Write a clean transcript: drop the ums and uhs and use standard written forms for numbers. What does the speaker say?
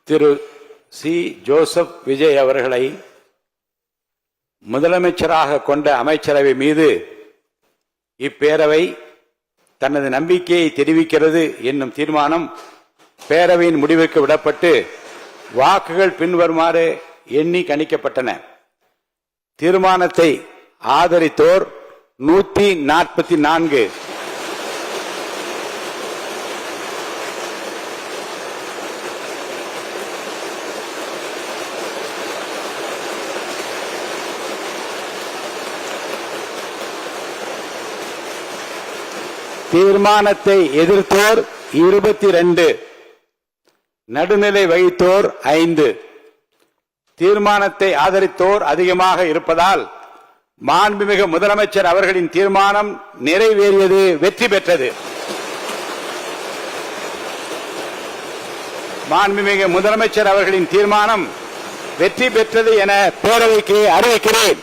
திரு C. Joseph Vijay அவர்களை முதலமைச்சராக கொண்ட அமைச்சரவை மீது இப்பேரவை தனது நம்பிக்கையை தெரிவிக்கிறது என்னும் தீர்மானம் பேரவையின் முடிவுக்கு விடப்பட்டு வாக்குகள் பின்வருமாறு எண்ணி கணிக்கப்பட்டன. தீர்மானத்தை ஆதரித்தோர் 144, தீர்மானத்தை எதிர்த்தோர் 22, நடுநிலை வகித்தோர் 5. தீர்மானத்தை ஆதரித்தோர் அதிகமாக இருப்பதால் மாண்புமிகு முதலமைச்சர் அவர்களின் தீர்மானம் நிறைவேறியது, வெற்றி பெற்றது. மாண்புமிகு முதலமைச்சர் அவர்களின் தீர்மானம் வெற்றி பெற்றது என பேரவைக்கு அறிவிக்கிறேன்.